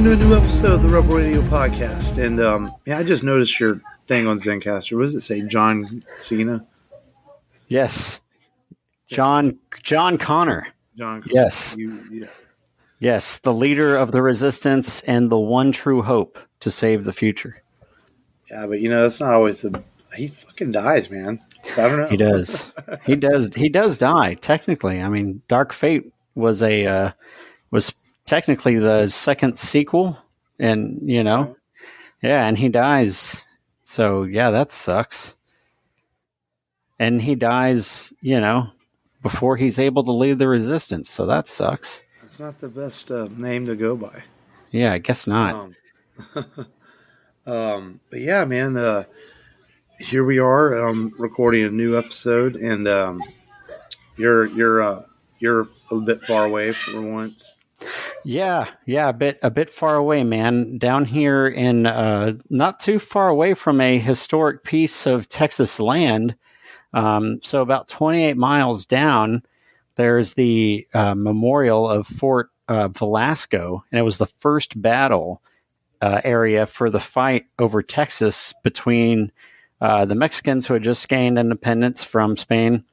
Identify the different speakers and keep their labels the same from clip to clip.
Speaker 1: welcome to a new episode of the Rebel Radio podcast. And I just noticed your thing on Zencaster. What does it say? John Cena?
Speaker 2: Yes. John Connor.
Speaker 1: John Connor.
Speaker 2: Yes.
Speaker 1: Yeah.
Speaker 2: Yes, the leader of the resistance and the one true hope to save the future.
Speaker 1: Yeah, but it's not always he fucking dies, man. So I don't know.
Speaker 2: He does. He does die, technically. I mean, Dark Fate was technically the second sequel, and and he dies. So yeah, that sucks. And he dies, before he's able to lead the resistance. So that sucks.
Speaker 1: It's not the best name to go by.
Speaker 2: Yeah, I guess not.
Speaker 1: But yeah, man, here we are recording a new episode, and you're a bit far away for once.
Speaker 2: Yeah, a bit far away, man. Down here in not too far away from a historic piece of Texas land. So about 28 miles down, there's the memorial of Fort Velasco, and it was the first battle area for the fight over Texas between the Mexicans who had just gained independence from Spain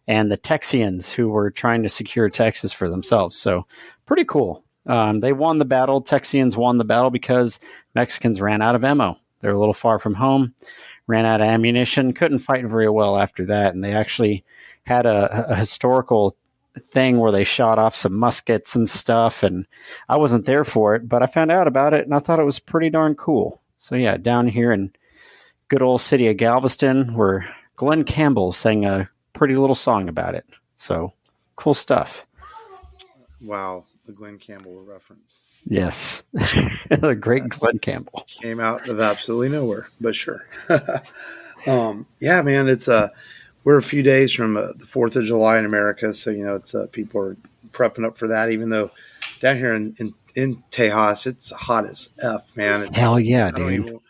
Speaker 2: and the Texians who were trying to secure Texas for themselves. So pretty cool. They won the battle. Texians won the battle because Mexicans ran out of ammo. They're a little far from home, ran out of ammunition, couldn't fight very well after that. And they actually had a historical thing where they shot off some muskets and stuff. And I wasn't there for it, but I found out about it and I thought it was pretty darn cool. So yeah, down here in good old city of Galveston, where Glenn Campbell sang a pretty little song about it. So cool stuff.
Speaker 1: Wow. The Glenn Campbell reference.
Speaker 2: Yes. The great Glenn Campbell.
Speaker 1: Came out of absolutely nowhere, but sure. Yeah, man, it's we're a few days from the 4th of July in America. So, it's people are prepping up for that, even though down here in Tejas, it's hot as F, man.
Speaker 2: Hell yeah, dude.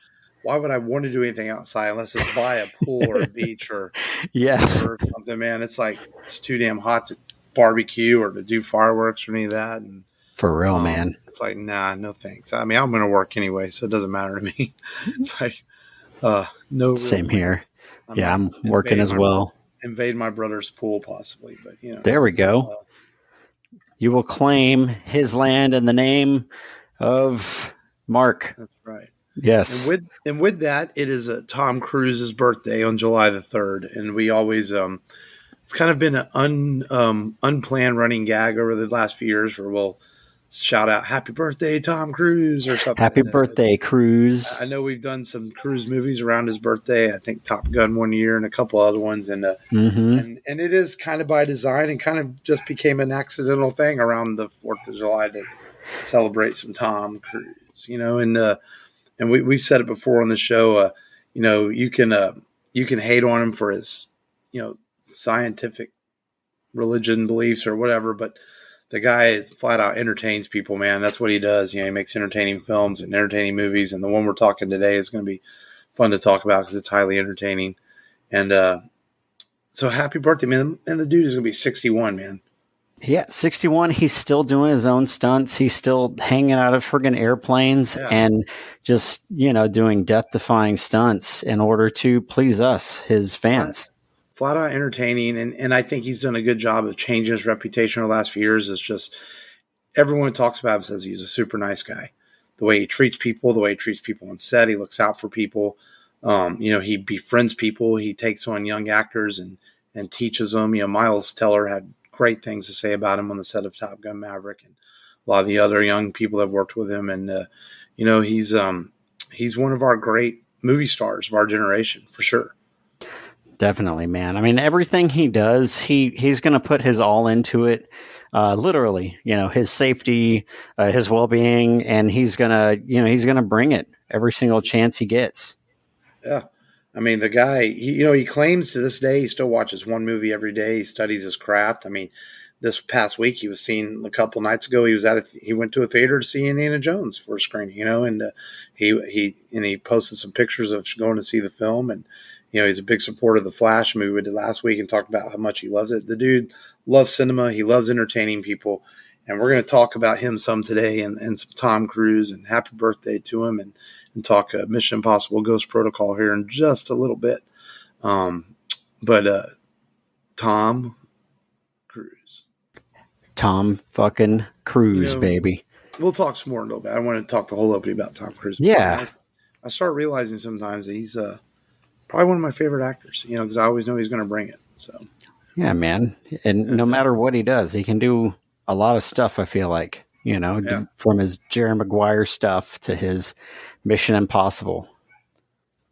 Speaker 1: Why would I want to do anything outside unless it's by a pool or a beach or or something, man? It's like, it's too damn hot to barbecue or to do fireworks or any of that. And
Speaker 2: for real, man.
Speaker 1: It's like, nah, no thanks. I mean, I'm going to work anyway, so it doesn't matter to me. It's like, no.
Speaker 2: Same here. I'm working as well.
Speaker 1: Invade my brother's pool, possibly, but
Speaker 2: There we go. You will claim his land in the name of Mark.
Speaker 1: That's right.
Speaker 2: Yes.
Speaker 1: And with that, it is Tom Cruise's birthday on July the 3rd, and we always it's kind of been an unplanned running gag over the last few years where we'll shout out "Happy Birthday, Tom Cruise" or something.
Speaker 2: Happy birthday, Cruise!
Speaker 1: I know we've done some Cruise movies around his birthday. I think Top Gun one year and a couple other ones, and it is kind of by design and kind of just became an accidental thing around the 4th of July to celebrate some Tom Cruise. And we've said it before on the show. You can hate on him for his scientific religion beliefs or whatever, but the guy is flat out entertains people, man. That's what he does. He makes entertaining films and entertaining movies. And the one we're talking today is going to be fun to talk about because it's highly entertaining. And so happy birthday, man. And the dude is going to be 61, man.
Speaker 2: Yeah, 61. He's still doing his own stunts. He's still hanging out of friggin' airplanes and just, doing death-defying stunts in order to please us, his fans.
Speaker 1: Flat out entertaining, and I think he's done a good job of changing his reputation over the last few years. It's just everyone who talks about him says he's a super nice guy. The way he treats people, on set, he looks out for people. He befriends people. He takes on young actors and teaches them. Miles Teller had great things to say about him on the set of Top Gun Maverick, and a lot of the other young people that have worked with him. And he's one of our great movie stars of our generation for sure.
Speaker 2: Definitely, man. I mean, everything he does, he's going to put his all into it. Literally, his safety, his well-being, and he's going to bring it every single chance he gets.
Speaker 1: Yeah. I mean, the guy, he claims to this day, he still watches one movie every day. He studies his craft. I mean, this past week he was seen a couple nights ago. He went to a theater to see Indiana Jones for a screening, and he posted some pictures of going to see the film. And, he's a big supporter of the Flash movie we did last week and talked about how much he loves it. The dude loves cinema. He loves entertaining people. And we're going to talk about him some today and some Tom Cruise and happy birthday to him and talk Mission Impossible Ghost Protocol here in just a little bit. But Tom Cruise.
Speaker 2: Tom fucking Cruise, baby.
Speaker 1: We'll talk some more in a little bit. I don't want to talk the whole opening about Tom Cruise.
Speaker 2: Yeah.
Speaker 1: I start realizing sometimes that he's probably one of my favorite actors, because I always know he's going to bring it. So.
Speaker 2: Yeah, man. And no matter what he does, he can do a lot of stuff, I feel like, from his Jerry Maguire stuff to his Mission Impossible.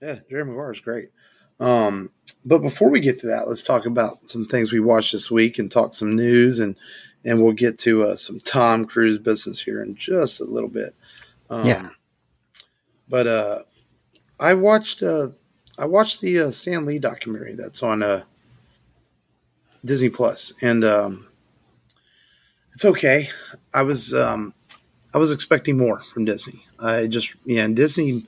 Speaker 1: Yeah, Jerry Maguire is great. But before we get to that, let's talk about some things we watched this week and talk some news, and we'll get to some Tom Cruise business here in just a little bit. But I watched the Stan Lee documentary that's on Disney Plus, and it's okay. I was expecting more from Disney. And Disney,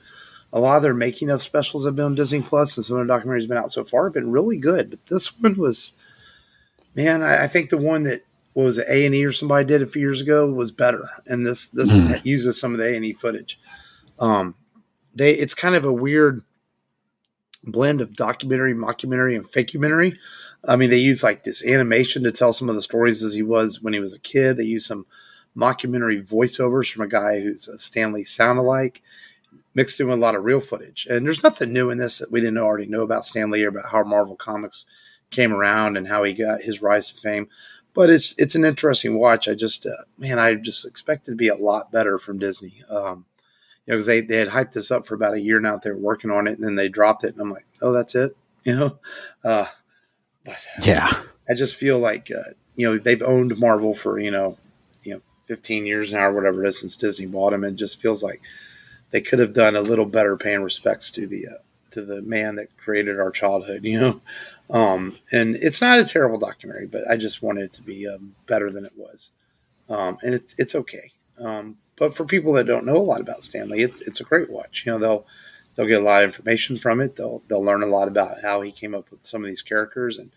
Speaker 1: a lot of their making of specials have been on Disney Plus, and some of the documentaries have been out so far have been really good. But this one was, man, I think the one that was it, A&E or somebody did a few years ago was better, and this uses some of the A&E footage. It's kind of a weird blend of documentary, mockumentary, and fakecumentary. I mean, they use like this animation to tell some of the stories as he was when he was a kid. They use some mockumentary voiceovers from a guy who's a Stan Lee sound-alike, mixed in with a lot of real footage. And there's nothing new in this that we didn't already know about Stan Lee or about how Marvel Comics came around and how he got his rise to fame. But it's an interesting watch. I just expected to be a lot better from Disney. Because they had hyped this up for about a year now. They were working on it, and then they dropped it. And I'm like, oh, that's it? But
Speaker 2: yeah,
Speaker 1: I just feel like, they've owned Marvel for, 15 years now or whatever it is since Disney bought them. It just feels like they could have done a little better paying respects to the man that created our childhood, And it's not a terrible documentary, but I just wanted it to be better than it was. And it's okay. But for people that don't know a lot about Stan Lee, it's a great watch. They'll get a lot of information from it. They'll learn a lot about how he came up with some of these characters and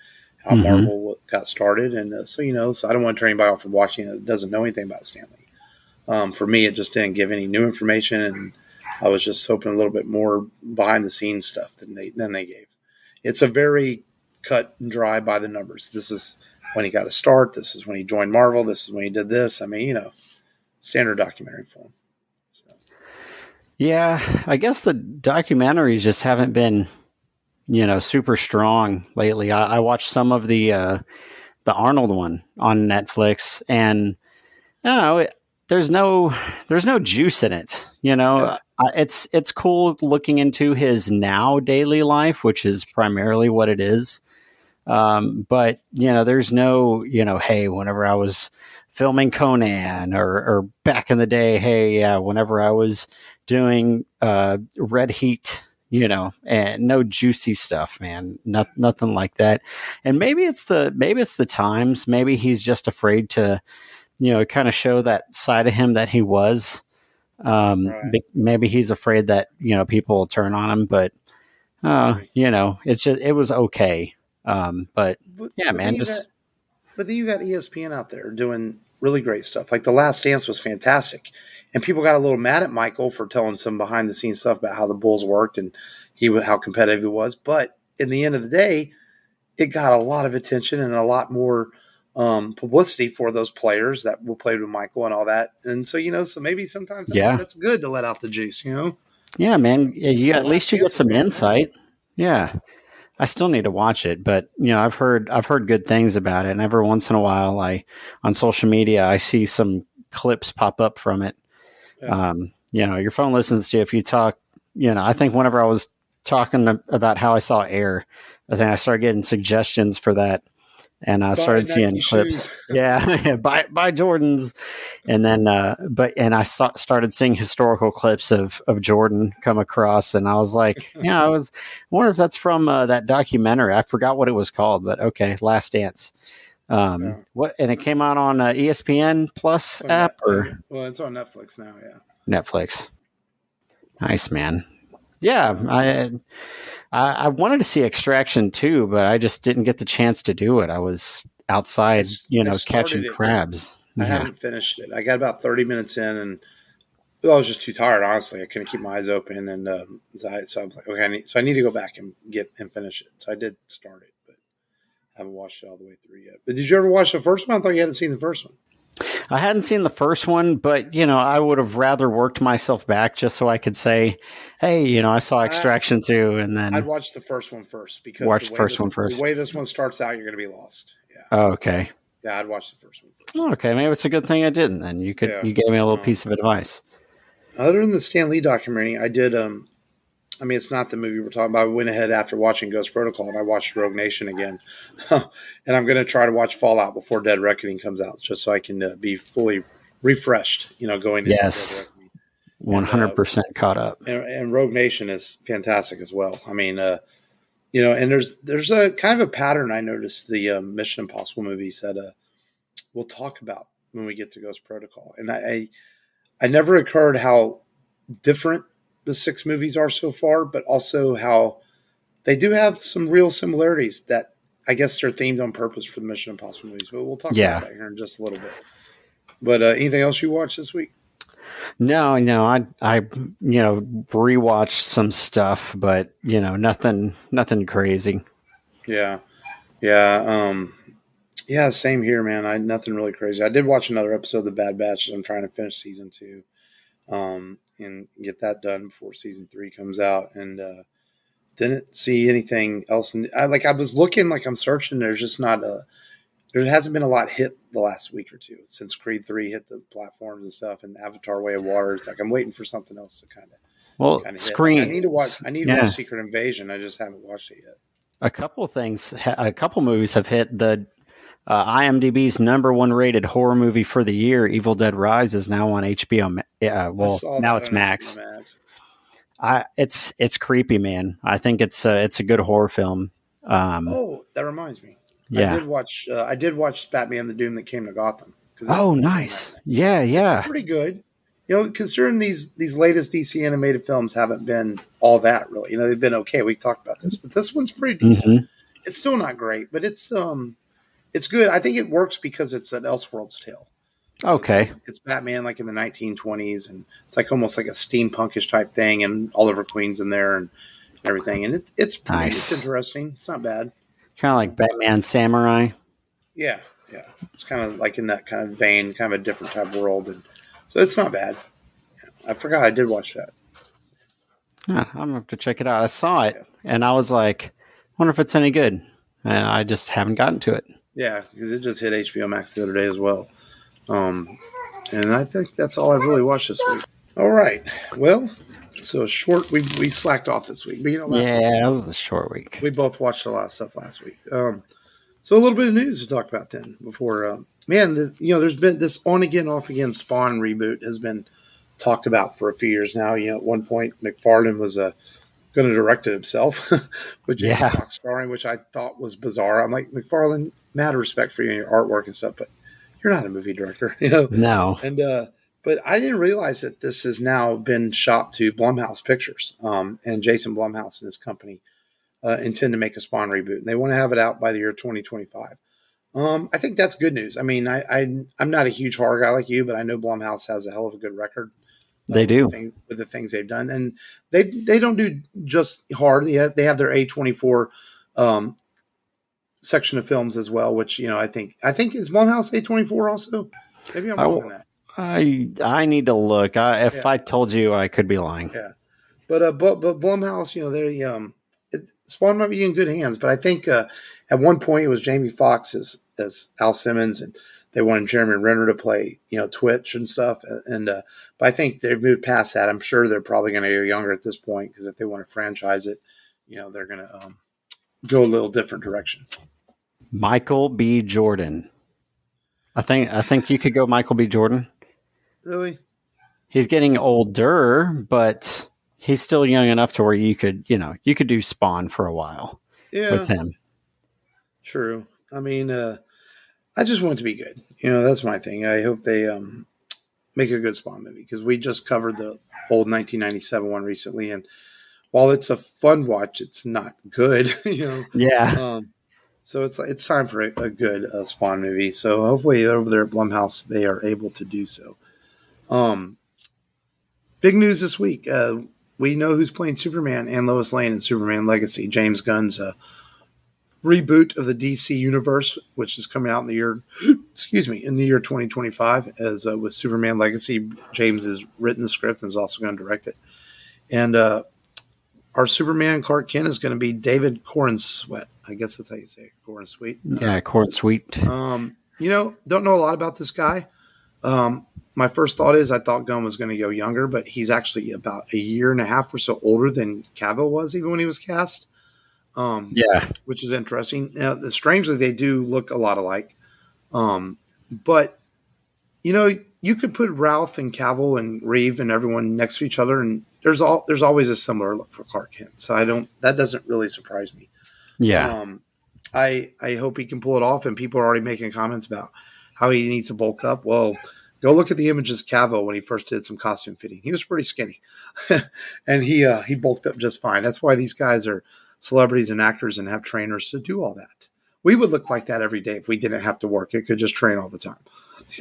Speaker 1: how Marvel got started. And so I don't want to turn anybody off from watching it that doesn't know anything about Stan Lee. For me, it just didn't give any new information, and I was just hoping a little bit more behind the scenes stuff than they gave. It's a very cut and dry by the numbers. This is when he got a start. This is when he joined Marvel. This is when he did this. I mean, standard documentary form. So.
Speaker 2: Yeah, I guess the documentaries just haven't been, super strong lately. I watched some of the Arnold one on Netflix, and I don't know, there's no juice in it. It's cool looking into his now daily life, which is primarily what it is. But there's no, hey, whenever I was filming Conan or back in the day, hey, yeah, whenever I was doing Red Heat, and no juicy stuff, man, nothing like that. And maybe it's the times. Maybe he's just afraid to, kind of show that side of him that he was. Right. Maybe he's afraid that people will turn on him, but it was okay. But yeah, man,
Speaker 1: but then you got ESPN out there doing really great stuff. Like The Last Dance was fantastic, and people got a little mad at Michael for telling some behind the scenes stuff about how the Bulls worked and how competitive he was. But in the end of the day, it got a lot of attention and a lot more publicity for those players that were played with Michael and all that. And so, so maybe sometimes that's good to let out the juice,
Speaker 2: Yeah, man. Yeah, at least you get some insight. Yeah. I still need to watch it, but I've heard good things about it. And every once in a while on social media, I see some clips pop up from it. Yeah. Your phone listens to you if you talk, I think whenever I was talking about how I saw Air, I think I started getting suggestions for that. And I started seeing clips. Yeah, buy Jordans. And then, I started seeing historical clips of Jordan come across. And I was like, I wonder if that's from that documentary. I forgot what it was called, but okay, Last Dance. What? And it came out on ESPN Plus app or?
Speaker 1: Well, it's on Netflix now. Yeah.
Speaker 2: Netflix. Nice, man. Yeah, I wanted to see Extraction too, but I just didn't get the chance to do it. I was outside, catching crabs.
Speaker 1: I haven't finished it. I got about 30 minutes in, and I was just too tired. Honestly, I couldn't keep my eyes open, and so I was like, okay, I need to go back and finish it. So I did start it, but I haven't watched it all the way through yet. But did you ever watch the first one? I thought you hadn't seen the first one.
Speaker 2: I hadn't seen the first one, but, I would have rather worked myself back just so I could say, hey, I saw Extraction 2, and then...
Speaker 1: I'd watch the first one first, because
Speaker 2: the
Speaker 1: way this one starts out, you're going to be lost. Yeah.
Speaker 2: Oh, okay.
Speaker 1: Yeah, I'd watch the first one first.
Speaker 2: Oh, okay, maybe it's a good thing I didn't, then. You gave me a little piece of advice. Other
Speaker 1: than the Stan Lee documentary, I did... it's not the movie we're talking about. I went ahead after watching Ghost Protocol, and I watched Rogue Nation again. And I'm going to try to watch Fallout before Dead Reckoning comes out, just so I can be fully refreshed, going into Dead Reckoning.
Speaker 2: 100% caught up.
Speaker 1: And Rogue Nation is fantastic as well. And there's a kind of a pattern I noticed the Mission Impossible movies that we'll talk about when we get to Ghost Protocol. And I never occurred how different the 6 movies are so far, but also how they do have some real similarities that I guess they're themed on purpose for the Mission Impossible movies. But we'll talk about that here in just a little bit. But anything else you watched this week?
Speaker 2: No, I rewatched some stuff, but nothing crazy.
Speaker 1: Yeah. Same here, man. Nothing really crazy. I did watch another episode of The Bad Batch. I'm trying to finish season 2. And get that done before season 3 comes out, and didn't see anything else. I was looking, I'm searching. There's just not there hasn't been a lot hit the last week or two since Creed 3 hit the platforms and stuff, and Avatar: Way of Water. It's I'm waiting for something else to kind of
Speaker 2: screen.
Speaker 1: I need to watch Secret Invasion. I just haven't watched it yet.
Speaker 2: A couple movies have hit the. IMDb's #1 rated horror movie for the year, Evil Dead Rise, is now on HBO. Now it's Max. It's creepy, man. I think it's a good horror film.
Speaker 1: That reminds me. Yeah, I did watch Batman: The Doom That Came to Gotham.
Speaker 2: Oh, nice. Yeah.
Speaker 1: It's pretty good. Considering these latest DC animated films haven't been all that really. They've been okay. We talked about this, but this one's pretty decent. Mm-hmm. It's still not great, but it's good. I think it works because it's an Elseworlds tale.
Speaker 2: Okay.
Speaker 1: It's Batman in the 1920s, and it's almost like a steampunkish type thing, and Oliver Queen's in there and everything. And it's nice. It's interesting. It's not bad.
Speaker 2: Kind of like Batman Samurai.
Speaker 1: Yeah. It's kind of in that kind of vein, kind of a different type of world. And so it's not bad. I forgot I did watch that.
Speaker 2: Yeah, I'm going to have to check it out. I saw it, and I was like, I wonder if it's any good. And I just haven't gotten to it.
Speaker 1: Yeah, because it just hit HBO Max the other day as well. And I think that's all I've really watched this week. All right. Well, so short. We slacked off this week. But
Speaker 2: it was a short week.
Speaker 1: We both watched a lot of stuff last week. So a little bit of news to talk about then before. There's been this on again, off again Spawn reboot has been talked about for a few years now. At one point, McFarlane was going to direct it himself with Jamie Foxx starring, which I thought was bizarre. I'm like, McFarlane, mad respect for you and your artwork and stuff, but you're not a movie director,
Speaker 2: No.
Speaker 1: And but I didn't realize that this has now been shopped to Blumhouse Pictures, and Jason Blumhouse and his company intend to make a Spawn reboot, and they want to have it out by the year 2025. I think that's good news. I mean, I'm not a huge horror guy like you, but I know Blumhouse has a hell of a good record.
Speaker 2: They do
Speaker 1: with the things they've done, and they don't do just horror. They have their A24 section of films as well, which I think is Blumhouse A24 also. Maybe I'm wrong on that.
Speaker 2: I need to look. If I told you, I could be lying.
Speaker 1: Yeah, but Blumhouse, Spawn might be in good hands. But I think at one point it was Jamie Foxx as Al Simmons, and they wanted Jeremy Renner to play Twitch and stuff. And but I think they've moved past that. I'm sure they're probably going to go younger at this point, because if they want to franchise it, they're going to go a little different direction.
Speaker 2: Michael B. Jordan. I think you could go Michael B. Jordan.
Speaker 1: Really?
Speaker 2: He's getting older, but he's still young enough to where you could do Spawn for a while with him.
Speaker 1: True. I mean, I just want it to be good. That's my thing. I hope they make a good Spawn movie, because we just covered the old 1997 one recently, and while it's a fun watch, it's not good.
Speaker 2: Yeah.
Speaker 1: So it's time for a good Spawn movie. So hopefully over there at Blumhouse they are able to do so. Big news this week. We know who's playing Superman and Lois Lane in Superman Legacy. James Gunn's reboot of the DC universe, which is coming out in the year, in the year 2025. As with Superman Legacy, James has written the script and is also going to direct it. And our Superman Clark Kent is going to be David Corenswet. I guess that's how you say it, Corenswet.
Speaker 2: Yeah, Corenswet.
Speaker 1: Don't know a lot about this guy. My first thought is I thought Gunn was going to go younger, but he's actually about a year and a half or so older than Cavill was even when he was cast. Which is interesting. Now, strangely, they do look a lot alike. But, you could put Ralph and Cavill and Reeve and everyone next to each other, and there's always a similar look for Clark Kent. So that doesn't really surprise me.
Speaker 2: Yeah.
Speaker 1: I hope he can pull it off, and people are already making comments about how he needs to bulk up. Well, go look at the images of Cavill when he first did some costume fitting. He was pretty skinny, and he bulked up just fine. That's why these guys are celebrities and actors and have trainers to do all that. We would look like that every day if we didn't have to work. It could just train all the time.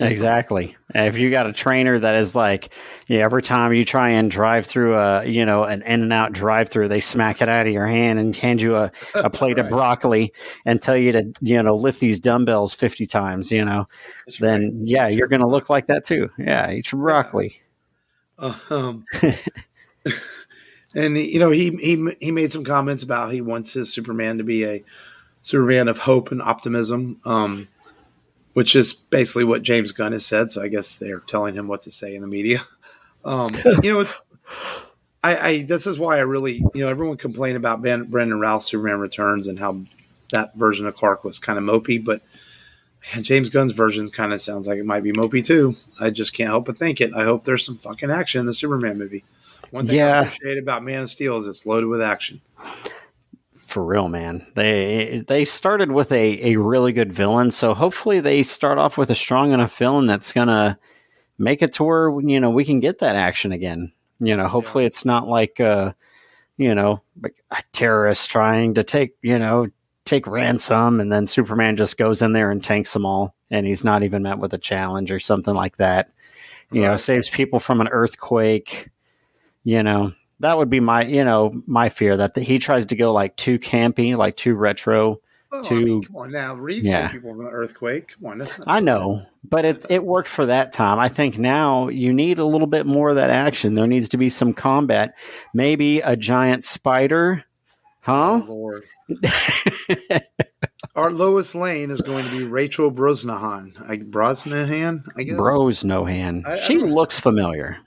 Speaker 2: Exactly. If you got a trainer that is like, every time you try and drive through an In-N-Out drive-through, they smack it out of your hand and hand you a plate
Speaker 1: Right.
Speaker 2: of broccoli and tell you to, lift these dumbbells 50 times, then, right. You're going to look like that too. Yeah. Eat your broccoli.
Speaker 1: And, he made some comments about he wants his Superman to be a Superman of hope and optimism, which is basically what James Gunn has said. So I guess they're telling him what to say in the media. This is why I really, everyone complained about Brendan Routh's Superman Returns and how that version of Clark was kind of mopey, but man, James Gunn's version kind of sounds like it might be mopey too. I just can't help but think it. I hope there's some fucking action in the Superman movie. One thing I appreciate about Man of Steel is it's loaded with action.
Speaker 2: For real, man. They started with a really good villain, so hopefully they start off with a strong enough villain that's gonna make it to where we can get that action again. Hopefully it's not like a terrorist trying to take ransom, and then Superman just goes in there and tanks them all, and he's not even met with a challenge or something like that. Saves people from an earthquake. That would be my fear, that he tries to go like too campy, like too retro.
Speaker 1: Come on now, Reeve saved people from the earthquake. Come on, that's not
Speaker 2: I know, but it worked for that time. I think now you need a little bit more of that action. There needs to be some combat, maybe a giant spider, huh?
Speaker 1: Oh, Lord. Our Lois Lane is going to be Rachel Brosnahan, I guess.
Speaker 2: Brosnahan. She looks familiar.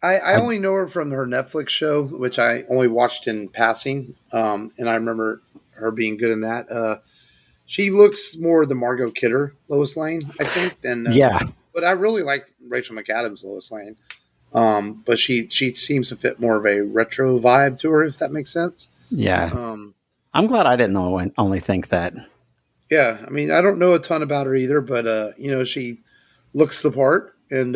Speaker 1: I only know her from her Netflix show, which I only watched in passing, and I remember her being good in that. She looks more the Margot Kidder Lois Lane, I think. But I really like Rachel McAdams Lois Lane. But she seems to fit more of a retro vibe to her, if that makes sense.
Speaker 2: Yeah. I'm glad I didn't only think that.
Speaker 1: Yeah, I mean, I don't know a ton about her either, but she looks the part, and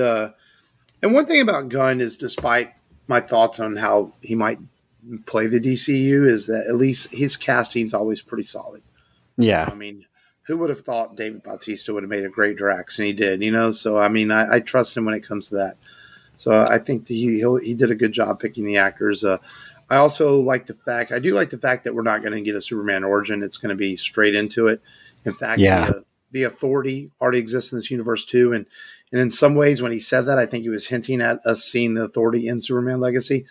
Speaker 1: one thing about Gunn is, despite my thoughts on how he might play the DCU, is that at least his casting's always pretty solid.
Speaker 2: Yeah.
Speaker 1: I mean, who would have thought David Bautista would have made a great Drax, and he did, So, I mean, I trust him when it comes to that. So I think that he did a good job picking the actors. I also like the fact that we're not going to get a Superman origin. It's going to be straight into it. In fact, the Authority already exists in this universe too, and in some ways, when he said that, I think he was hinting at us seeing the Authority in Superman Legacy,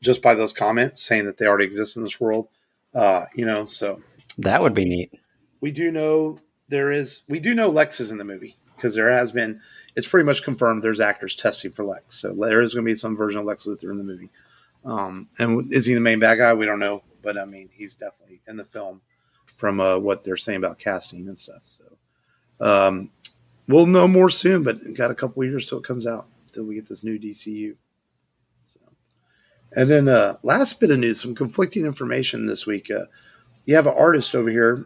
Speaker 1: just by those comments saying that they already exist in this world. So
Speaker 2: that would be neat.
Speaker 1: We do know Lex is in the movie, because there has been. It's pretty much confirmed there's actors testing for Lex, so there is going to be some version of Lex Luthor in the movie. And is he the main bad guy? We don't know, but I mean, he's definitely in the film from what they're saying about casting and stuff. So. We'll know more soon, but got a couple of years till it comes out, till we get this new DCU. So, and then last bit of news, some conflicting information this week. You have an artist over here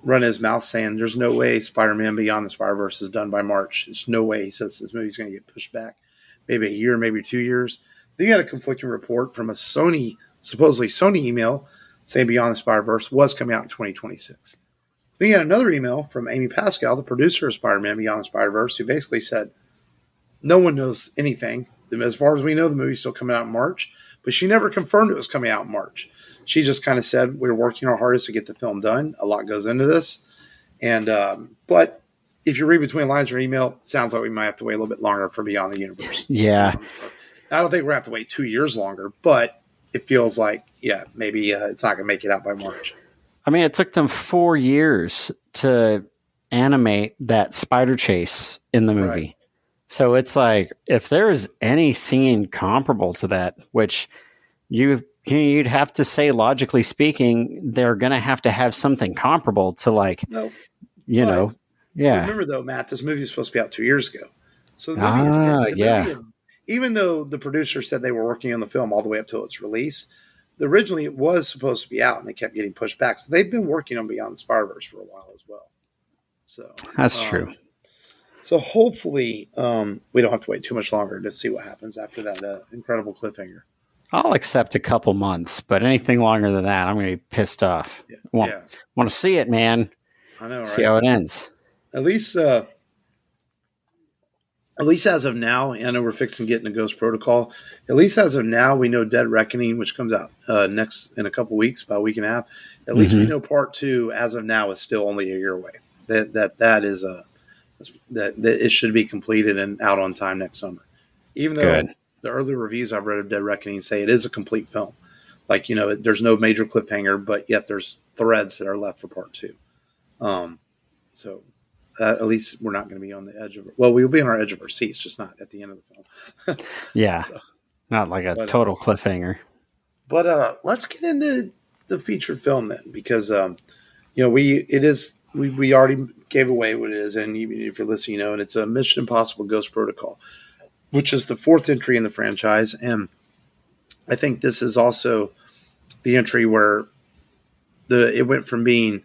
Speaker 1: running his mouth saying there's no way Spider-Man Beyond the Spider-Verse is done by March. There's no way. He says this movie's going to get pushed back maybe a year, maybe 2 years. Then you had a conflicting report from a supposedly Sony email saying Beyond the Spider-Verse was coming out in 2026. We had another email from Amy Pascal, the producer of Spider-Man Beyond the Spider-Verse, who basically said, no one knows anything. As far as we know, the movie's still coming out in March, but she never confirmed it was coming out in March. She just kind of said, we're working our hardest to get the film done. A lot goes into this. And, but if you read between lines or email, it sounds like we might have to wait a little bit longer for Beyond the Universe.
Speaker 2: Yeah.
Speaker 1: I don't think we're going to have to wait 2 years longer, but it feels like, maybe it's not going to make it out by March.
Speaker 2: I mean, it took them 4 years to animate that spider chase in the movie. Right. So it's like, if there is any scene comparable to that, which you'd have to say, logically speaking, they're going to have something comparable to, like, Yeah.
Speaker 1: Remember, though, Matt, this movie was supposed to be out 2 years ago. So the movie even though the producer said they were working on the film all the way up till its release, originally it was supposed to be out, and they kept getting pushed back. So they've been working on Beyond the Spider-Verse for a while as well. So
Speaker 2: that's true.
Speaker 1: So hopefully we don't have to wait too much longer to see what happens after that incredible cliffhanger.
Speaker 2: I'll accept a couple months, but anything longer than that, I'm going to be pissed off. Want to see it, man.
Speaker 1: I know, right?
Speaker 2: See how it ends.
Speaker 1: At least as of now, I know we're fixing to get into Ghost Protocol. At least as of now, we know Dead Reckoning, which comes out next in a couple weeks, about a week and a half. At least we know Part 2, as of now, is still only a year away. That it should be completed and out on time next summer. Even though the early reviews I've read of Dead Reckoning say it is a complete film. Like, there's no major cliffhanger, but yet there's threads that are left for Part 2. So at least we're not going to be on the edge of it. Well, we'll be on our edge of our seats, just not at the end of the film.
Speaker 2: Yeah. So, not like a total cliffhanger.
Speaker 1: But let's get into the feature film then, because we already gave away what it is, and even if you're listening, and it's a Mission Impossible Ghost Protocol, which is the 4th entry in the franchise, and I think this is also the entry where it went from being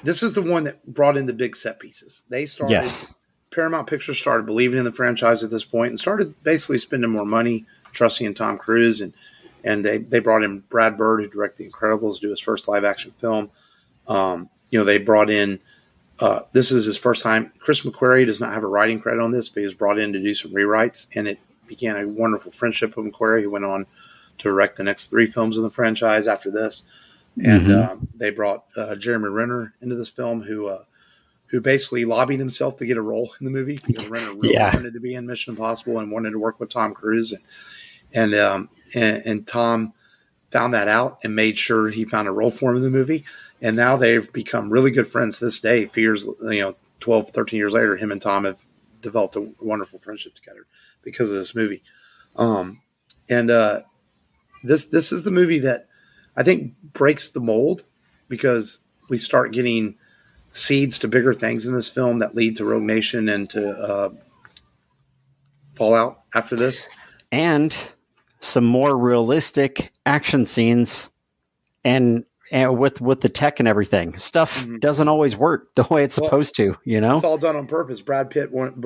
Speaker 1: this is the one that brought in the big set pieces. They started, Paramount Pictures started believing in the franchise at this point and started basically spending more money, trusting in Tom Cruise, and they brought in Brad Bird, who directed The Incredibles, to do his first live action film. They brought in this is his first time. Chris McQuarrie does not have a writing credit on this, but he was brought in to do some rewrites, and it began a wonderful friendship with McQuarrie, who went on to direct the next 3 films in the franchise after this. And they brought Jeremy Renner into this film, who basically lobbied himself to get a role in the movie, because Renner really wanted to be in Mission Impossible and wanted to work with Tom Cruise, and Tom found that out and made sure he found a role for him in the movie. And now they've become really good friends to this day. 12, 13 years later, him and Tom have developed a wonderful friendship together because of this movie. This is the movie that I think breaks the mold, because we start getting seeds to bigger things in this film that lead to Rogue Nation and to Fallout after this.
Speaker 2: And some more realistic action scenes and with the tech and everything. Stuff doesn't always work the way it's supposed to,
Speaker 1: It's all done on purpose. Brad Bird wanted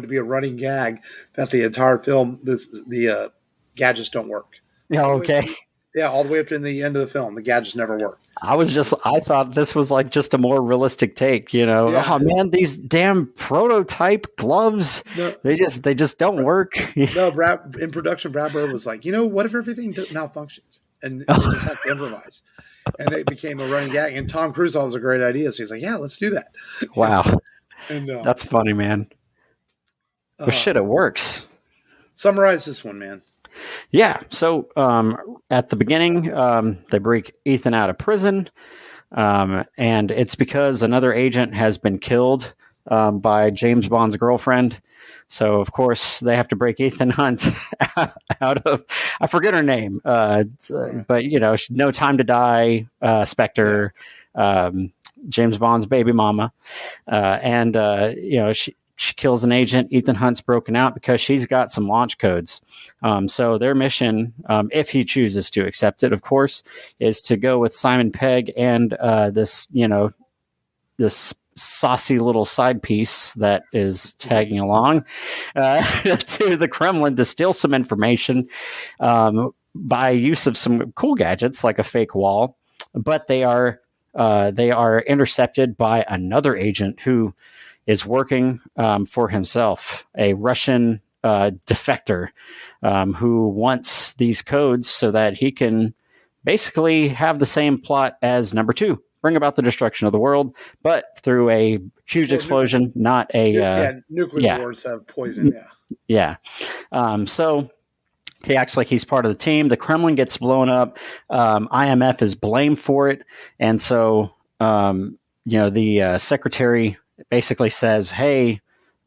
Speaker 1: to be a running gag that the entire film, the gadgets don't work.
Speaker 2: Yeah, okay.
Speaker 1: All the way up to the end of the film, the gadgets never work.
Speaker 2: I thought this was like just a more realistic take, Oh man, these damn prototype gloves, they just don't work.
Speaker 1: No, in production, Brad Bird was like, what if everything malfunctions? And they just have to improvise. And it became a running gag. And Tom Cruise thought it was a great idea. So he's like, yeah, let's do that.
Speaker 2: Wow.
Speaker 1: And
Speaker 2: that's funny, man. But shit, it works.
Speaker 1: Summarize this one, man.
Speaker 2: Yeah. So at the beginning, they break Ethan out of prison. And it's because another agent has been killed by James Bond's girlfriend. So, of course, they have to break Ethan Hunt out of, I forget her name, but, No Time to Die, Spectre, James Bond's baby mama. She kills an agent. Ethan Hunt's broken out because she's got some launch codes. So their mission, if he chooses to accept it, of course, is to go with Simon Pegg and this saucy little side piece that is tagging along to the Kremlin to steal some information by use of some cool gadgets like a fake wall. But they are intercepted by another agent who is working for himself, a Russian defector who wants these codes so that he can basically have the same plot as number 2, bring about the destruction of the world, but through a huge explosion, not a...
Speaker 1: nuclear wars have poison,
Speaker 2: Yeah. So he acts like he's part of the team. The Kremlin gets blown up. IMF is blamed for it. And so, the secretary basically says, hey,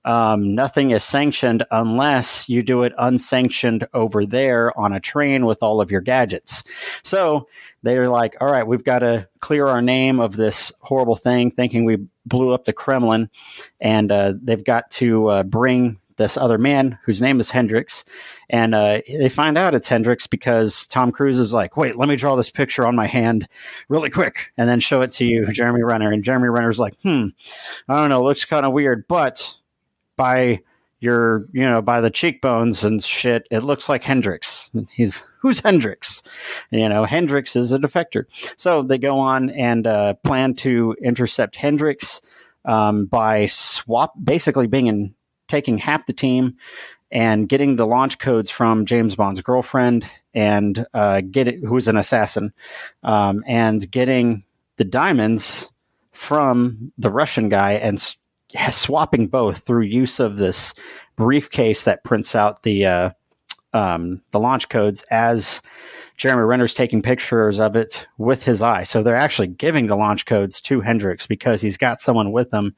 Speaker 2: nothing is sanctioned unless you do it unsanctioned over there on a train with all of your gadgets. So they're like, all right, we've got to clear our name of this horrible thing, thinking we blew up the Kremlin. And they've got to bring this other man whose name is Hendrix. And they find out it's Hendrix because Tom Cruise is like, wait, let me draw this picture on my hand really quick and then show it to you, Jeremy Renner. And Jeremy Renner's like, I don't know, looks kind of weird, but by your, by the cheekbones and shit, it looks like Hendrix. Who's Hendrix? Hendrix is a defector. So they go on and plan to intercept Hendrix by basically taking half the team and getting the launch codes from James Bond's girlfriend and who's an assassin, and getting the diamonds from the Russian guy and swapping both through use of this briefcase that prints out the launch codes as Jeremy Renner's taking pictures of it with his eye. So they're actually giving the launch codes to Hendrix because he's got someone with him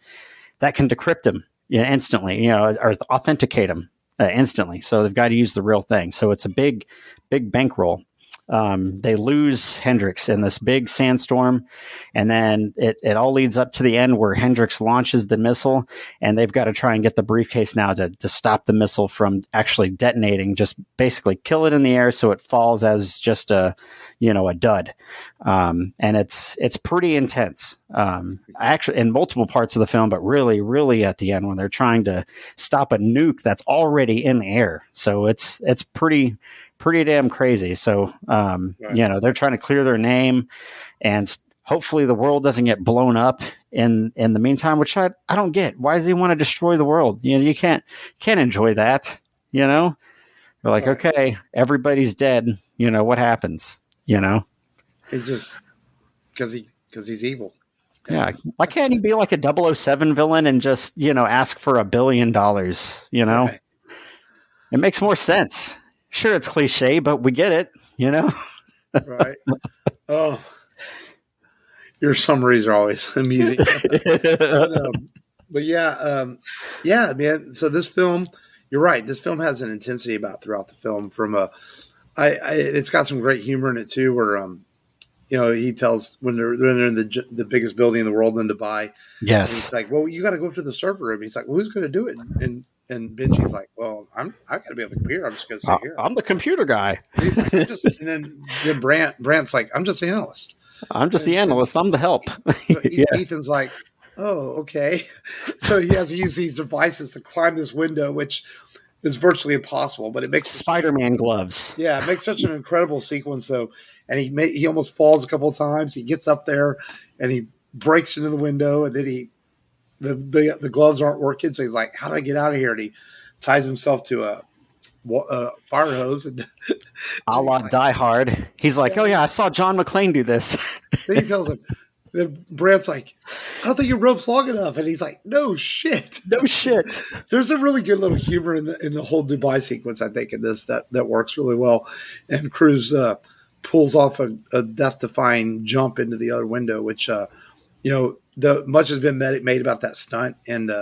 Speaker 2: that can decrypt him instantly, or authenticate him instantly. So they've got to use the real thing. So it's a big bankroll. They lose Hendrix in this big sandstorm, and then it all leads up to the end where Hendrix launches the missile, and they've got to try and get the briefcase now to stop the missile from actually detonating, just basically kill it in the air so it falls as just a dud. And it's pretty intense. Actually in multiple parts of the film, but really, really at the end when they're trying to stop a nuke that's already in the air. So it's pretty damn crazy. So, they're trying to clear their name and hopefully the world doesn't get blown up in the meantime, which I don't get. Why does he want to destroy the world? You can't enjoy that, They're like, okay, everybody's dead. What happens?
Speaker 1: It's just because he's evil.
Speaker 2: Yeah. Why can't he be like a 007 villain and just, ask for $1 billion, Right. It makes more sense. Sure, it's cliche, but we get it,
Speaker 1: Right. Oh, your summaries are always amusing. But yeah, man. So this film, you're right. This film has an intensity throughout the film. It's got some great humor in it too, where he tells when they're in the biggest building in the world in Dubai.
Speaker 2: Yes.
Speaker 1: He's like, well, you got to go up to the server room. He's like, well, who's going to do it? And Benji's like, well, I got to be on the computer. I'm just going to sit here.
Speaker 2: I'm the computer guy.
Speaker 1: He's like, and then Brant's like, I'm just the analyst.
Speaker 2: I'm the analyst. I'm the help.
Speaker 1: So Ethan's like, oh, okay. So he has to use these devices to climb this window, which is virtually impossible, but it makes
Speaker 2: Spider-Man gloves.
Speaker 1: Yeah, it makes such an incredible sequence though. And he almost falls a couple of times. He gets up there and he breaks into the window, and then the gloves aren't working. So he's like, how do I get out of here? And he ties himself to a fire hose. And
Speaker 2: a la Die Hard. He's like, oh yeah, I saw John McClane do this.
Speaker 1: Then he tells him, then Brant's like, I don't think your rope's long enough. And he's like, no shit.
Speaker 2: No shit.
Speaker 1: There's a really good little humor in the whole Dubai sequence, I think, in this that works really well. And Cruise pulls off a death-defying jump into the other window, which, much has been made about that stunt. And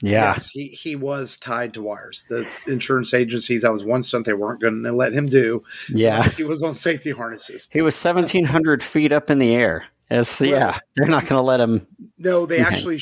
Speaker 1: yes, he was tied to wires. The insurance agencies, that was one stunt they weren't going to let him do.
Speaker 2: Yeah.
Speaker 1: He was on safety harnesses.
Speaker 2: He was 1,700 feet up in the air. Yeah, they're not going to let him.
Speaker 1: No, they actually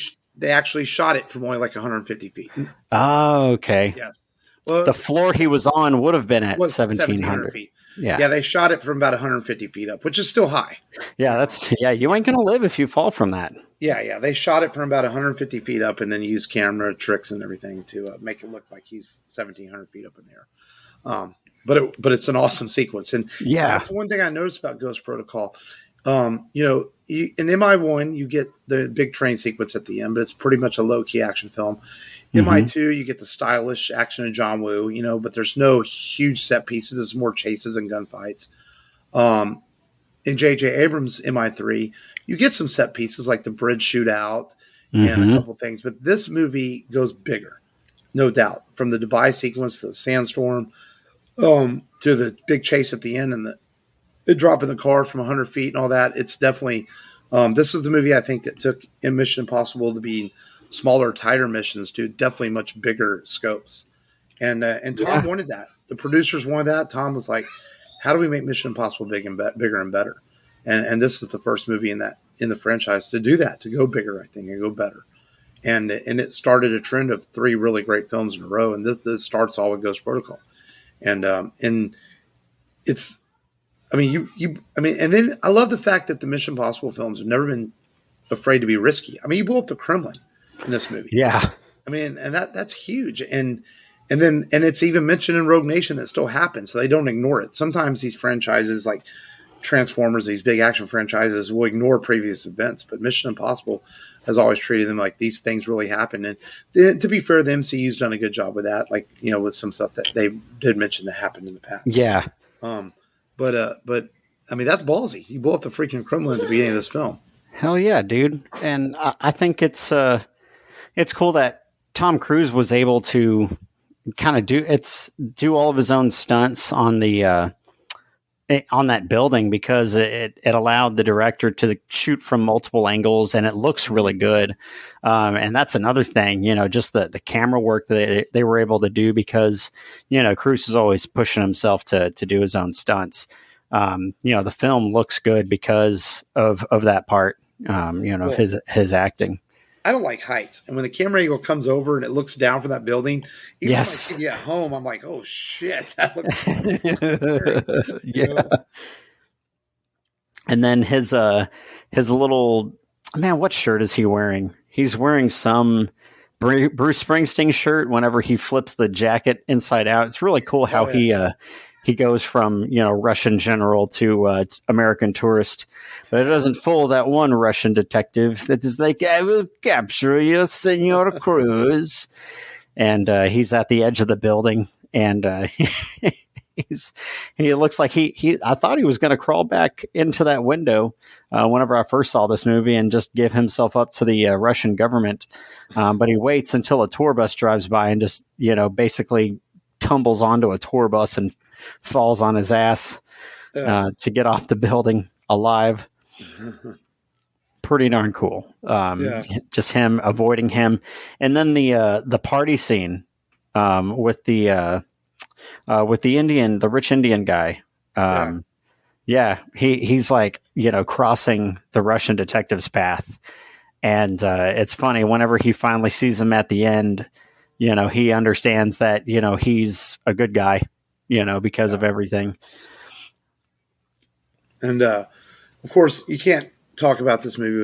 Speaker 1: shot it from only like 150 feet.
Speaker 2: Oh, okay.
Speaker 1: Yes. Well,
Speaker 2: the floor he was on would have been at 1,700
Speaker 1: feet. Yeah, they shot it from about 150 feet up, which is still high.
Speaker 2: Yeah, you ain't going to live if you fall from that.
Speaker 1: Yeah. They shot it from about 150 feet up and then used camera tricks and everything to make it look like he's 1,700 feet up in the air. But it's an awesome sequence. And that's one thing I noticed about Ghost Protocol. In MI1, you get the big train sequence at the end, but it's pretty much a low-key action film. MI2, you get the stylish action of John Woo, but there's no huge set pieces. It's more chases and gunfights. In J.J. Abrams' MI3, you get some set pieces like the bridge shootout and a couple things. But this movie goes bigger, no doubt. From the Dubai sequence to the sandstorm to the big chase at the end and the drop in the car from 100 feet and all that. It's definitely this is the movie I think that took Mission Impossible to be smaller, tighter missions to definitely much bigger scopes. And Tom wanted that. The producers wanted that. Tom was like, how do we make Mission Impossible bigger and better? And this is the first movie in the franchise to do that, to go bigger, I think, and go better. And it started a trend of 3 really great films in a row. And this starts all with Ghost Protocol. And it's, and then I love the fact that the Mission Impossible films have never been afraid to be risky. I mean, you blew up the Kremlin in this movie.
Speaker 2: Yeah.
Speaker 1: I mean, and that's huge. And it's even mentioned in Rogue Nation that still happens. So they don't ignore it. Sometimes these franchises like Transformers, these big action franchises, will ignore previous events, but Mission Impossible has always treated them like these things really happen. And to be fair, the MCU's done a good job with that. Like, with some stuff that they did mention that happened in the past.
Speaker 2: Yeah.
Speaker 1: But I mean, that's ballsy. You blow up the freaking Kremlin at the beginning of this film.
Speaker 2: Hell yeah, dude. And I think it's cool that Tom Cruise was able to kind of do all of his own stunts on the on that building, because it allowed the director to shoot from multiple angles and it looks really good. And that's another thing, just the camera work that they were able to do, because, Cruise is always pushing himself to do his own stunts. The film looks good because of that part, of his acting.
Speaker 1: I don't like heights. And when the camera angle comes over and it looks down from that building, even
Speaker 2: yes.
Speaker 1: when I see it at home, I'm like, oh shit, that looks
Speaker 2: yeah. And then his little, man, what shirt is he wearing? He's wearing some Bruce Springsteen shirt whenever he flips the jacket inside out. It's really cool how he goes from, Russian general to American tourist, but it doesn't fool that one Russian detective that is like, I will capture you, Senor Cruz. And he's at the edge of the building, and he looks like I thought he was going to crawl back into that window whenever I first saw this movie and just give himself up to the Russian government. But he waits until a tour bus drives by and just, basically tumbles onto a tour bus and falls on his ass to get off the building alive. Pretty darn cool. Just him avoiding him. And then the party scene with the Indian, the rich Indian guy. He's like, crossing the Russian detective's path. And it's funny, whenever he finally sees him at the end, he understands that, he's a good guy, because of everything. And
Speaker 1: of course, you can't talk about this movie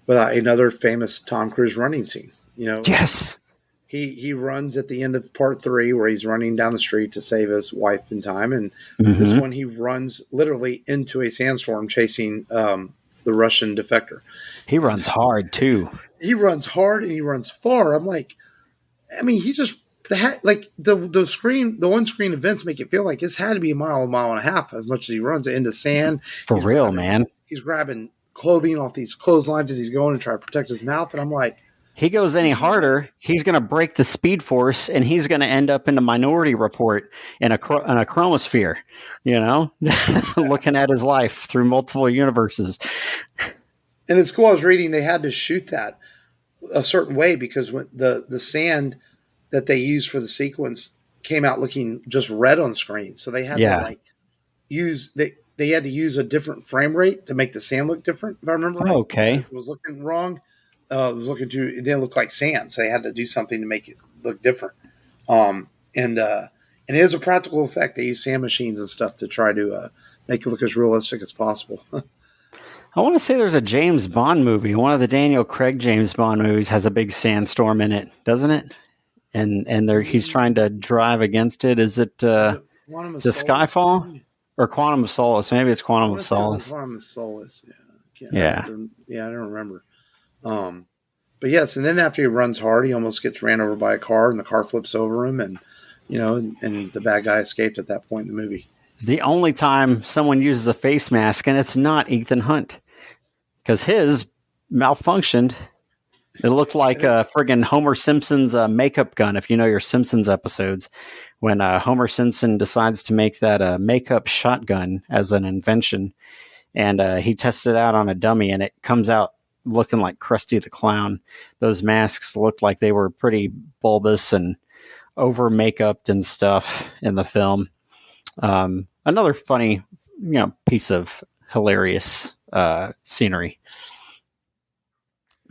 Speaker 1: without another famous Tom Cruise running scene.
Speaker 2: Yes.
Speaker 1: He runs at the end of part 3 where he's running down the street to save his wife in time. And this one, he runs literally into a sandstorm chasing the Russian defector.
Speaker 2: He runs hard too.
Speaker 1: He runs hard and he runs far. I'm like, he just the on-screen events make it feel like it's had to be a mile and a half as much as he runs into sand.
Speaker 2: For real, man.
Speaker 1: He's grabbing clothing off these clotheslines as he's going to try to protect his mouth. And I'm like,
Speaker 2: he goes any harder, he's going to break the Speed Force, and he's going to end up in a Minority Report in a chromosphere, looking at his life through multiple universes.
Speaker 1: And in school I was reading, they had to shoot that a certain way because when the sand that they used for the sequence came out looking just red on screen. So they had to they had to use a different frame rate to make the sand look different, if I remember right.
Speaker 2: Okay.
Speaker 1: It was looking wrong. It didn't look like sand, so they had to do something to make it look different. And And it is a practical effect. They use sand machines and stuff to try to make it look as realistic as possible.
Speaker 2: I want to say there's a James Bond movie. One of the Daniel Craig James Bond movies has a big sandstorm in it, doesn't it? And he's trying to drive against it. Is it the Skyfall or Quantum of Solace? Maybe it's Quantum of Solace.
Speaker 1: Quantum of Solace. Yeah.
Speaker 2: Yeah.
Speaker 1: I don't remember. But yes, and then after he runs hard, he almost gets ran over by a car, and the car flips over him, and and the bad guy escaped at that point in the movie.
Speaker 2: It's the only time someone uses a face mask, and it's not Ethan Hunt, because his malfunctioned. It looked like friggin' Homer Simpson's makeup gun, if you know your Simpsons episodes, when Homer Simpson decides to make that makeup shotgun as an invention, and he tests it out on a dummy, and it comes out looking like Krusty the Clown. Those masks looked like they were pretty bulbous and over makeuped and stuff in the film. Another funny, piece of hilarious scenery.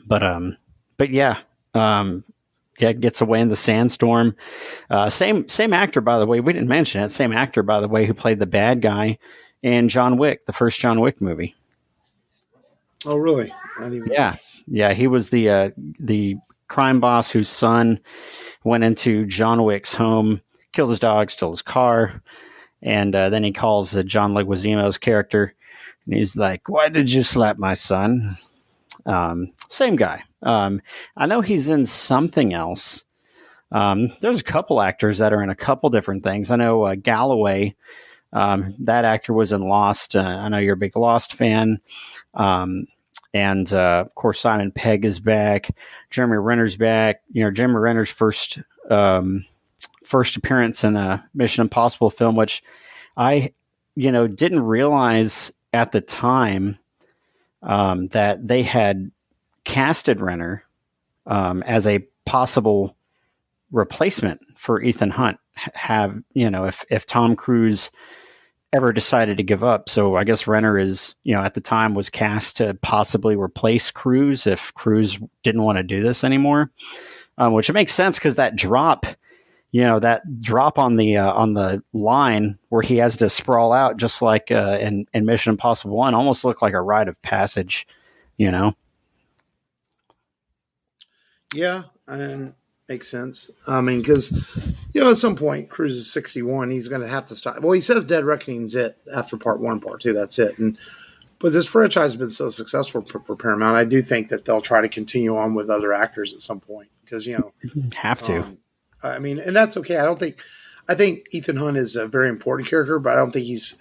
Speaker 2: But yeah, gets away in the sandstorm. Same actor, by the way. We didn't mention it. Same actor, by the way, who played the bad guy in John Wick, the first John Wick movie.
Speaker 1: Oh, really?
Speaker 2: Yeah. He was the crime boss whose son went into John Wick's home, killed his dog, stole his car, and then he calls John Leguizamo's character, and he's like, "Why did you slap my son?" Same guy. I know he's in something else. There's a couple actors that are in a couple different things. I know Galloway, that actor was in Lost. I know you're a big Lost fan. And of course, Simon Pegg is back. Jeremy Renner's back. Jeremy Renner's first appearance in a Mission Impossible film, which I, didn't realize at the time that they had casted Renner as a possible replacement for Ethan Hunt. If Tom Cruise ever decided to give up. So I guess Renner is, at the time was cast to possibly replace Cruise if Cruise didn't want to do this anymore, which makes sense because that drop on the line where he has to sprawl out just like in Mission Impossible 1 almost looked like a rite of passage,
Speaker 1: Yeah, and makes sense. I mean, because, at some point, Cruise is 61. He's going to have to stop. Well, he says Dead Reckoning's it after part 1, part 2. That's it. But this franchise has been so successful for Paramount. I do think that they'll try to continue on with other actors at some point because,
Speaker 2: have to.
Speaker 1: And that's okay. I think Ethan Hunt is a very important character, but I don't think he's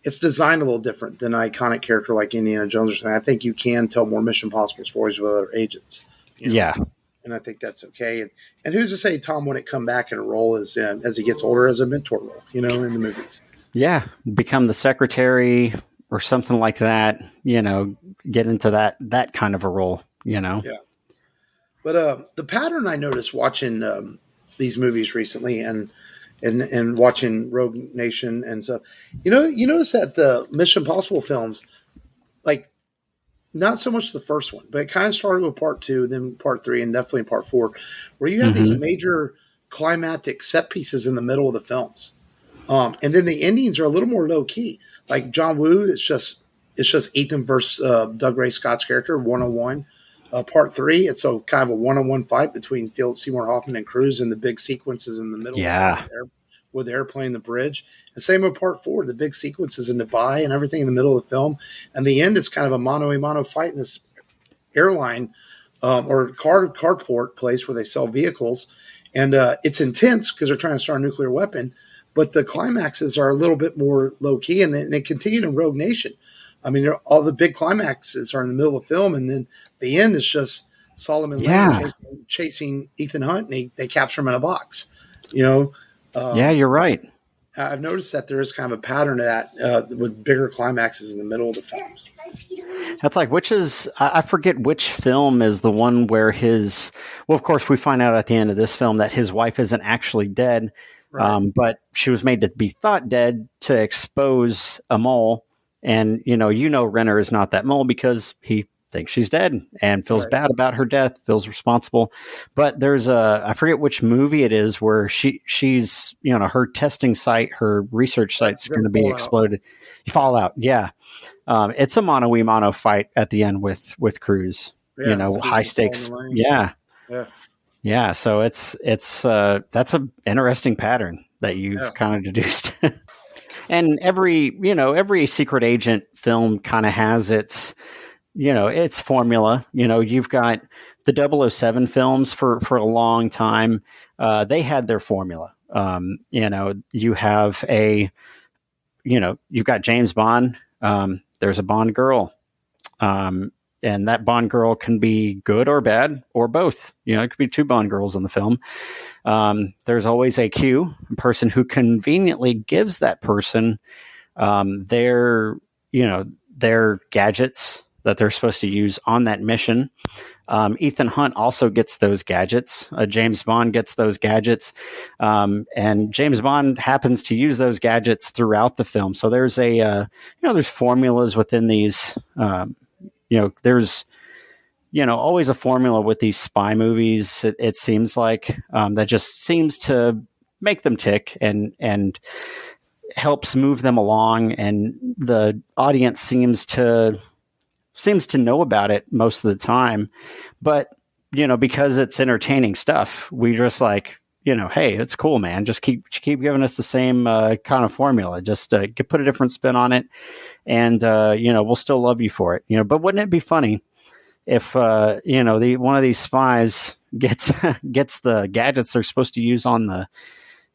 Speaker 1: it's designed a little different than an iconic character like Indiana Jones or something. I think you can tell more Mission Impossible stories with other agents.
Speaker 2: Yeah.
Speaker 1: And I think that's okay. And who's to say Tom wouldn't come back in a role as he gets older as a mentor role, in the movies? Yeah,
Speaker 2: become the secretary or something like that. Get into that kind of a role. Yeah.
Speaker 1: But the pattern I noticed watching these movies recently and watching Rogue Nation and stuff, you notice that the Mission Impossible films, like. Not so much the first one, but it kind of started with part 2, then part 3, and definitely part 4, where you have these major climactic set pieces in the middle of the films. And then the endings are a little more low key. Like John Woo, it's just Ethan versus Doug Ray Scott's character, 1-on-1. Part 3, it's a kind of a 1-on-1 fight between Philip Seymour Hoffman and Cruise, and the big sequences in the middle.
Speaker 2: Yeah.
Speaker 1: With the airplane, the bridge. And same with part 4, the big sequences in Dubai and everything in the middle of the film. And the end is kind of a mano-a-mano fight in this airline or carport place where they sell vehicles. And it's intense because they're trying to start a nuclear weapon. But the climaxes are a little bit more low-key, and they continue in Rogue Nation. I mean, all the big climaxes are in the middle of the film, and then the end is just Solomon Lane chasing Ethan Hunt, and they capture him in a box.
Speaker 2: Yeah, you're right.
Speaker 1: I've noticed that there is kind of a pattern to that with bigger climaxes in the middle of the films.
Speaker 2: That's like, I forget which film is the one where of course we find out at the end of this film that his wife isn't actually dead, right. But she was made to be thought dead to expose a mole. And, Renner is not that mole because he thinks she's dead and feels bad about her death, feels responsible. But there's I forget which movie it is where she's, her testing site, her research site's going to be exploded. Fallout. Yeah. It's a mano-a-mano fight at the end with Cruz, high stakes. Yeah. Yeah. So it's that's an interesting pattern that you've kind of deduced. And every secret agent film kind of has its formula. You've got the 007 films for a long time. They had their formula. You have you've got James Bond. There's a Bond girl. And that Bond girl can be good or bad or both. It could be two Bond girls in the film. There's always a Q, a person who conveniently gives that person their gadgets that they're supposed to use on that mission. Ethan Hunt also gets those gadgets. James Bond gets those gadgets. And James Bond happens to use those gadgets throughout the film. So there's there's formulas within these, there's, always a formula with these spy movies. It seems like, that just seems to make them tick and helps move them along. And the audience seems to know about it most of the time, but because it's entertaining stuff, we just like, hey, it's cool, man. Just keep giving us the same kind of formula. Just put a different spin on it, and we'll still love you for it. But wouldn't it be funny if one of these spies gets the gadgets they're supposed to use on the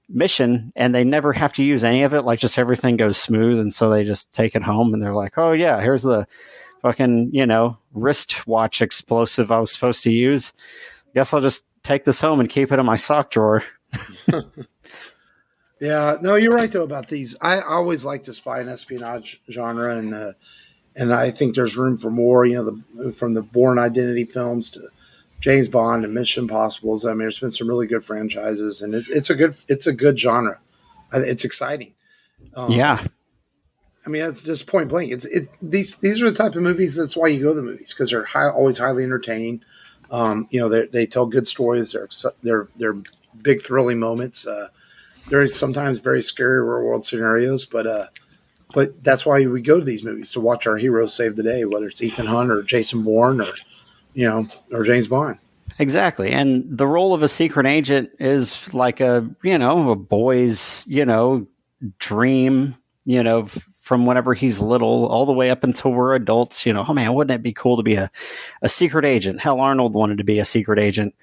Speaker 2: mission and they never have to use any of it? Like, just everything goes smooth, and so they just take it home and they're like, oh yeah, here's the fucking wristwatch explosive I was supposed to use. Guess I'll just take this home and keep it in my sock drawer.
Speaker 1: Yeah, no, you're right though about these. I always like the spy and espionage genre, and I think there's room for more. From the Bourne Identity films to James Bond and Mission Impossibles. I mean, there's been some really good franchises, and it's a good genre. It's exciting.
Speaker 2: Yeah.
Speaker 1: I mean, it's just point blank. These are the type of movies. That's why you go to the movies, because they're always highly entertaining. They tell good stories. They're big thrilling moments. They're sometimes very scary real world scenarios, but that's why we go to these movies, to watch our heroes save the day, whether it's Ethan Hunt or Jason Bourne or James Bond.
Speaker 2: Exactly. And the role of a secret agent is like a boy's, dream, from whenever he's little all the way up until we're adults. Oh man, wouldn't it be cool to be a secret agent? Hell, Arnold wanted to be a secret agent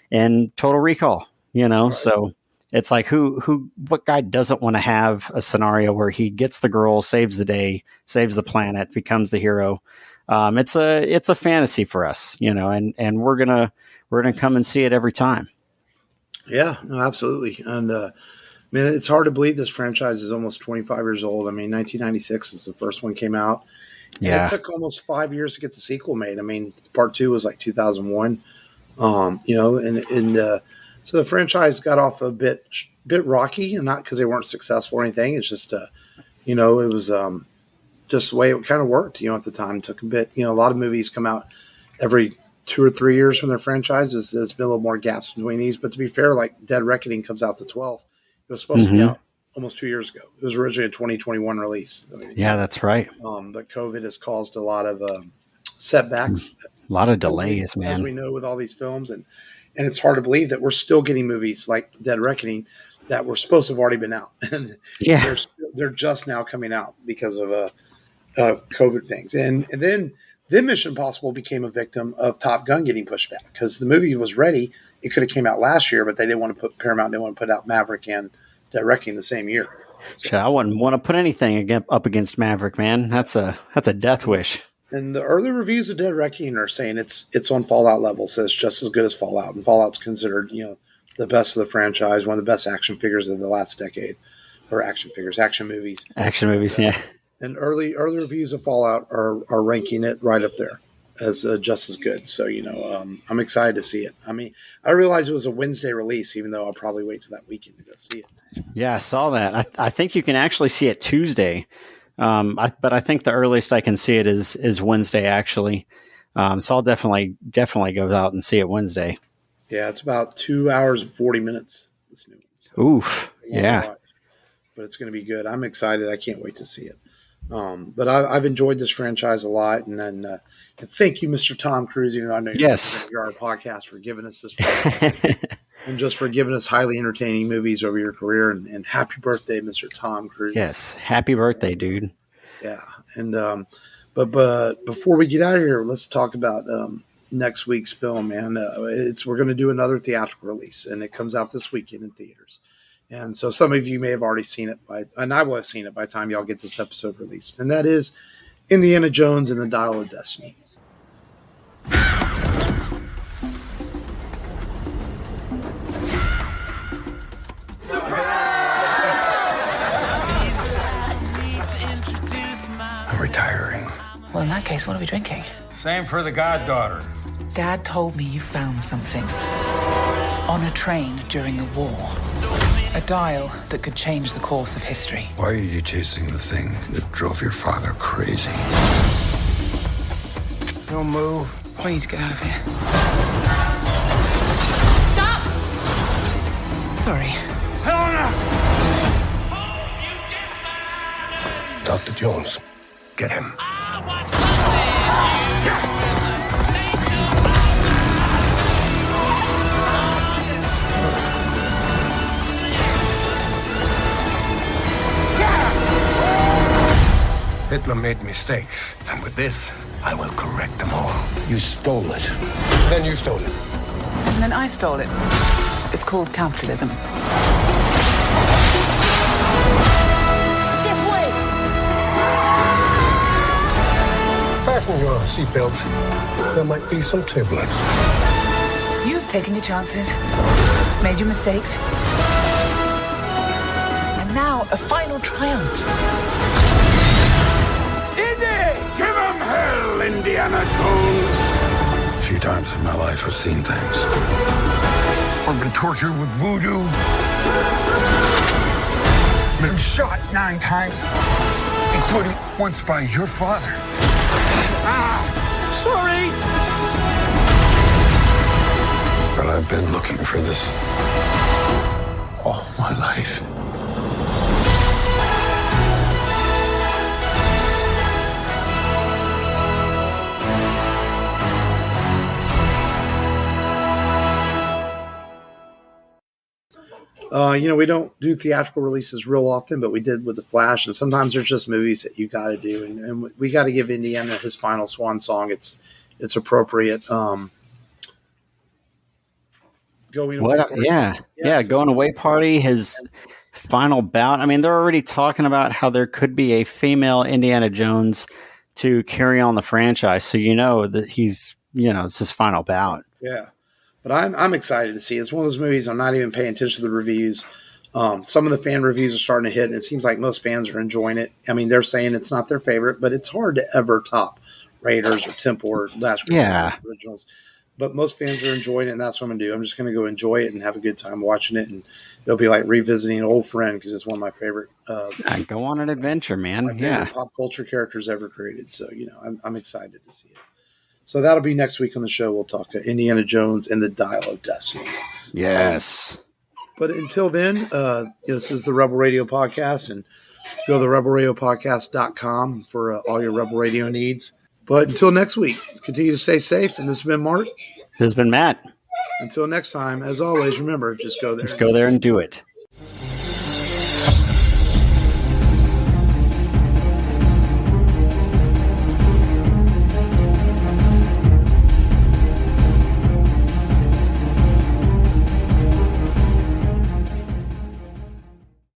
Speaker 2: in Total Recall, right. So it's like, what guy doesn't want to have a scenario where he gets the girl, saves the day, saves the planet, becomes the hero? It's a fantasy for us, and we're gonna come and see it every time.
Speaker 1: Yeah, no, absolutely. And it's hard to believe this franchise is almost 25 years old. I mean, 1996 is the first one came out. Yeah, it took almost 5 years to get the sequel made. I mean, part 2 was like 2001. So the franchise got off a bit rocky, and not because they weren't successful or anything. It's just, it was just the way it kind of worked. At the time, it took a bit. A lot of movies come out every 2 or 3 years from their franchises. There's been a little more gaps between these, but to be fair, like Dead Reckoning comes out the 12th. It was supposed to be out almost 2 years ago. It was originally a 2021 release.
Speaker 2: Yeah, that's right.
Speaker 1: But COVID has caused a lot of setbacks.
Speaker 2: A lot of delays, man.
Speaker 1: As we know with all these films. And it's hard to believe that we're still getting movies like Dead Reckoning that were supposed to have already been out. And they're just now coming out because of COVID things. And then Mission Impossible became a victim of Top Gun getting pushed back because the movie was ready. It could have came out last year, but they didn't want to Paramount didn't want to put out Maverick and Dead Reckoning the same year.
Speaker 2: So I wouldn't want to put anything up against Maverick, man. That's a death wish.
Speaker 1: And the early reviews of Dead Reckoning are saying it's on Fallout level, so it's just as good as Fallout. And Fallout's considered, the best of the franchise, one of the best action figures of the last decade, or action movies. Action movies,
Speaker 2: yeah.
Speaker 1: And early reviews of Fallout are ranking it right up there as just as good. So, I'm excited to see it. I mean, I realized it was a Wednesday release, even though I'll probably wait till that weekend to go see it.
Speaker 2: Yeah, I saw that. I think you can actually see it Tuesday. But I think the earliest I can see it is Wednesday, actually. So I'll definitely go out and see it Wednesday.
Speaker 1: Yeah, it's about 2 hours and 40 minutes. This new one. So
Speaker 2: Oof. Yeah.
Speaker 1: But it's going to be good. I'm excited. I can't wait to see it. But I've enjoyed this franchise a lot. And then thank you, Mr. Tom Cruise, even though I know you're our podcast, for giving us this franchise and just for giving us highly entertaining movies over your career. And happy birthday, Mr. Tom Cruise.
Speaker 2: Yes. Happy birthday, dude.
Speaker 1: Yeah. And but before we get out of here, let's talk about next week's film, man. We're going to do another theatrical release, and it comes out this weekend in theaters. And so some of you may have already seen it and I will have seen it by the time y'all get this episode released. And that is Indiana Jones and the Dial of Destiny.
Speaker 3: I'm retiring.
Speaker 4: Well, in that case, what are we drinking?
Speaker 3: Same for the goddaughter.
Speaker 4: Dad told me you found something on a train during the war. A dial that could change the course of history.
Speaker 3: Why are you chasing the thing that drove your father crazy? Don't move.
Speaker 4: Please get out of here.
Speaker 5: Stop!
Speaker 4: Sorry.
Speaker 3: Helena! Dr. Jones, get him. Hitler made mistakes, and with this, I will correct them all. You stole it. Then you stole it.
Speaker 4: And then I stole it. It's called capitalism.
Speaker 5: This way!
Speaker 3: Fasten your seatbelt. There might be some turbulence.
Speaker 4: You've taken your chances, made your mistakes, and now a final triumph.
Speaker 3: Give him hell, Indiana Jones! A few times in my life I've seen things. I've been tortured with voodoo. Been shot 9 times, including once by your father. Sorry! But I've been looking for this all my life.
Speaker 1: We don't do theatrical releases real often, but we did with The Flash. And sometimes there's just movies that you got to do. And we got to give Indiana his final swan song. It's appropriate. Going away party.
Speaker 2: Going away party, his final bout. I mean, they're already talking about how there could be a female Indiana Jones to carry on the franchise. So that he's, it's his final bout.
Speaker 1: Yeah. But I'm excited to see it. It's one of those movies I'm not even paying attention to the reviews. Some of the fan reviews are starting to hit, and it seems like most fans are enjoying it. I mean, they're saying it's not their favorite, but it's hard to ever top Raiders or Temple or Last Crusade originals. But most fans are enjoying it, and that's what I'm going to do. I'm just going to go enjoy it and have a good time watching it, and it'll be like revisiting an old friend because it's one of my favorite.
Speaker 2: Go on an adventure, man.
Speaker 1: Pop culture characters ever created. So, I'm excited to see it. So that'll be next week on the show. We'll talk Indiana Jones and the Dial of Destiny.
Speaker 2: Yes.
Speaker 1: But until then, this is the Rebel Radio Podcast, and go to rebelradiopodcast.com for all your Rebel Radio needs. But until next week, continue to stay safe. And this has been Mark.
Speaker 2: This has been Matt.
Speaker 1: Until next time, as always, remember, just go there.
Speaker 2: Just go there and do it.